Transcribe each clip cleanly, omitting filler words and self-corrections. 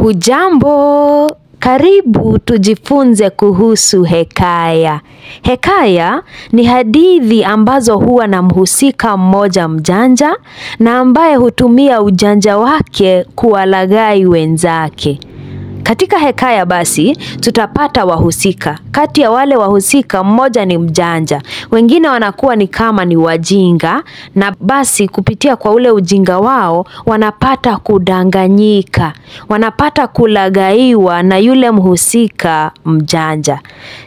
Hujambo, karibu tujifunze kuhusu hekaya. Hekaya ni hadithi ambazo huwa na mhusika mmoja mjanja na ambaye hutumia ujanja wake kuwalaghai wenzake. Katika hekaya basi, tutapata wahusika. Kati ya wale wahusika mmoja ni mjanja. Wengine wanakuwa ni kama ni wajinga na basi kupitia kwa ule ujinga wao wanapata kudanganyika. Wanapata kulaghaiwa na yule mhusika mjanja.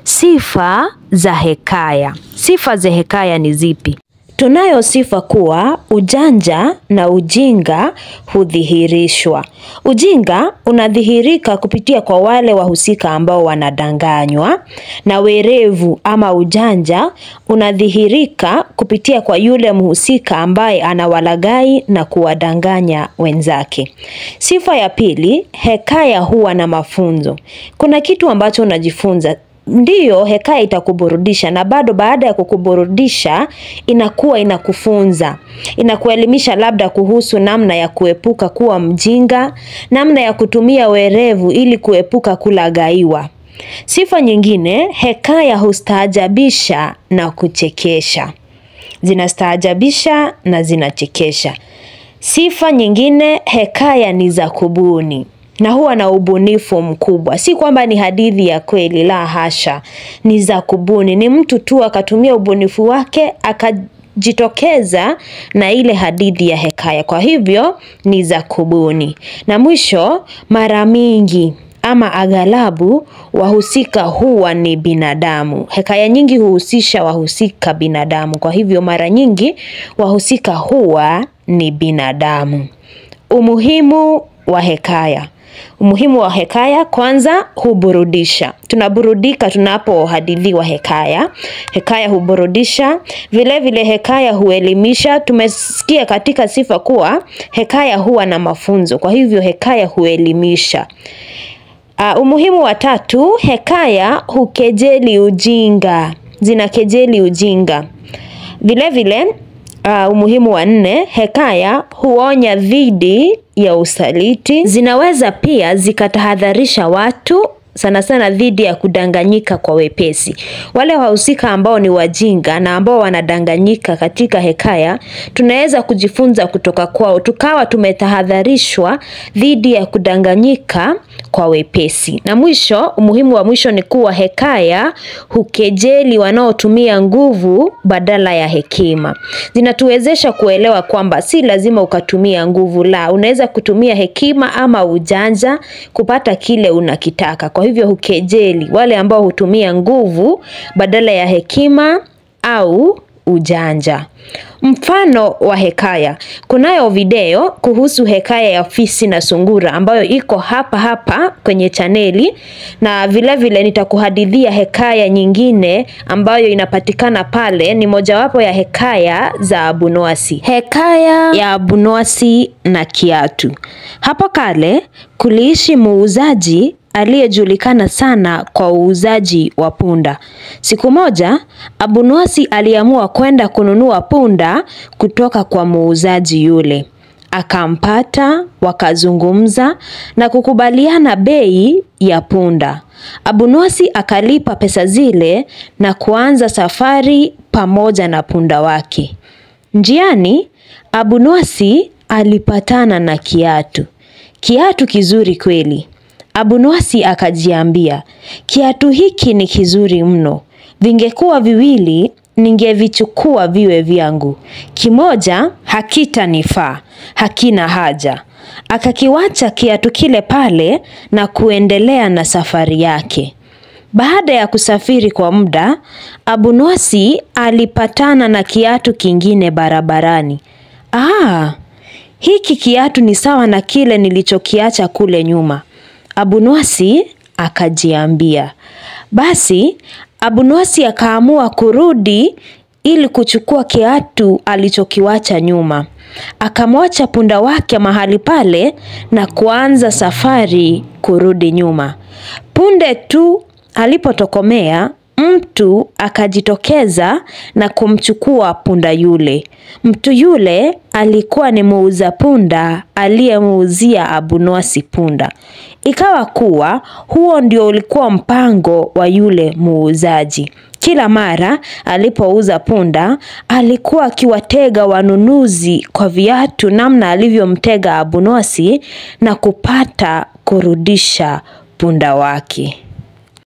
Sifa za hekaya. Sifa za hekaya ni zipi? Tunayo sifa kuwa ujanja na ujinga hudhihirishwa. Ujinga unadhihirika kupitia kwa wale wahusika ambao wanadanganywa, na werevu ama ujanja unadhihirika kupitia kwa yule mhusika ambaye anawalaghai na kuwadanganya wenzake. Sifa ya pili, hekaya huwa na mafunzo. Kuna kitu ambacho unajifunza. Ndiyo, hekaya itakuburudisha na bado baada ya kukuburudisha inakuwa inakufunza. Inakuelimisha labda kuhusu namna ya kuepuka kuwa mjinga, namna ya kutumia werevu ili kuepuka kulaghaiwa. Sifa nyingine, hekaya hustaajabisha na kuchekesha. Zinastaajabisha na zinachekesha. Sifa nyingine, hekaya ni za kubuni na huwa na ubunifu mkubwa. Si kwamba ni hadithi ya kweli, la hasha. Ni za kubuni. Ni mtu tu akatumia ubunifu wake akajitokeza na ile hadithi ya hekaya. Kwa hivyo ni za kubuni. Na mwisho, mara mingi ama aghalabu wahusika huwa ni binadamu. Hekaya nyingi huhusisha wahusika binadamu. Kwa hivyo mara nyingi wahusika huwa ni binadamu. Umuhimu wa hekaya. Umuhimu wa hekaya, kwanza, huburudisha. Tunaburudika tunapohadithiwa hekaya. Hekaya huburudisha. Vile vile hekaya huelimisha. Tumesikia katika sifa kuwa hekaya huwa na mafunzo. Kwa hivyo hekaya huelimisha. Umuhimu wa tatu, hekaya hukejeli ujinga. Zinakejeli ujinga. Vile vile umuhimu wa nne, hekaya huonya dhidi ya usaliti. Zinaweza pia zikatahadharisha watu sana sana dhidi ya kudanganyika kwa wepesi. Wale wahusika ambao ni wajinga na ambao wanadanganyika katika hekaya, tunaweza kujifunza kutoka kwao, tukawa tumetahadharishwa dhidi ya kudanganyika kwa wepesi. Na mwisho, umuhimu wa mwisho ni kuwa hekaya hukejeli wanaotumia nguvu badala ya hekima. Zinatuwezesha kuelewa kwamba si lazima ukatumia nguvu, la, unaweza kutumia hekima ama ujanja kupata kile unakitaka. Kwa hivyo hukejeli wale ambao hutumia nguvu badala ya hekima au ujanja. Mfano wa hekaya. Kunayo video kuhusu hekaya ya fisi na sungura ambayo iko hapa kwenye chaneli, na vile vile nitakuhadithia hekaya nyingine ambayo inapatikana pale. Ni mojawapo ya hekaya za Abunwasi. Hekaya ya Abunwasi na kiatu. Hapo kale kuliishi muuzaji aliyejulikana sana kwa uuzaji wa punda. Siku moja, Abunwasi aliamua kwenda kununua punda kutoka kwa muuzaji yule. Akampata, wakazungumza na kukubaliana bei ya punda. Abunwasi akalipa pesa zile na kuanza safari pamoja na punda wake. Njiani, Abunwasi alipatana na kiatu. Kiatu kizuri kweli. Abunwasi akajiambia, kiatu hiki ni kizuri mno. Vingekuwa viwili, ningevichukua viwe vyangu. Kimoja hakitanifaa, hakina haja. Akakiwacha kiatu kile pale na kuendelea na safari yake. Baada ya kusafiri kwa muda, Abunwasi alipatana na kiatu kingine barabarani. Hiki kiatu ni sawa na kile nilichokiacha kule nyuma, Abunwasi akajiambia. Basi Abunwasi akaamua kurudi ili kuchukua kiatu alichokiwacha nyuma. Akamwacha punda wake mahali pale na kuanza safari kurudi nyuma. Punde tu alipotokomea, mtu akajitokeza na kumchukua punda yule. Mtu yule alikuwa ni muuza punda aliyemuuzia Abunwasi punda. Ikawa kuwa huo ndio ulikuwa mpango wa yule muuzaji. Kila mara alipouza punda, alikuwa akiwatega wanunuzi kwa viatu namna alivyomtega Abunwasi na kupata kurudisha punda wake.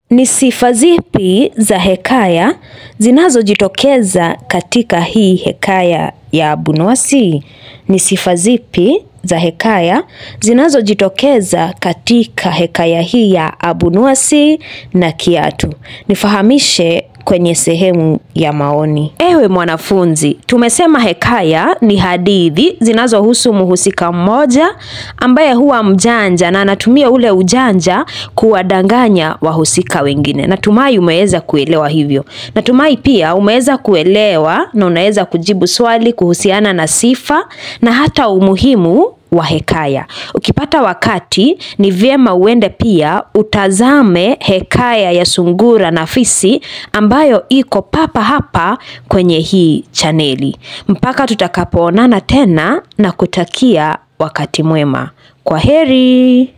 Ni sifa zipi za hekaya zinazojitokeza katika hii hekaya ya Abunwasi? Ni sifa zipi za hekaya zinazojitokeza katika hekaya hii ya Abunwasi na kiatu? Nifahamishe kwenye sehemu ya maoni. Ewe mwanafunzi, tumesema hekaya ni hadithi zinazohusu mhusika mmoja ambaye huwa mjanja na anatumia ule ujanja kuwadanganya wahusika wengine. Natumai umeweza kuelewa hivyo. Natumai pia umeweza kuelewa na unaweza kujibu swali kuhusiana na sifa na hata umuhimu wa hekaya. Ukipata wakati ni vyema uende pia utazame hekaya ya Sungura na Fisi ambayo iko papa hapa kwenye hii chaneli. Mpaka tutakapoonana tena na kutakia wakati mwema. Kwaheri.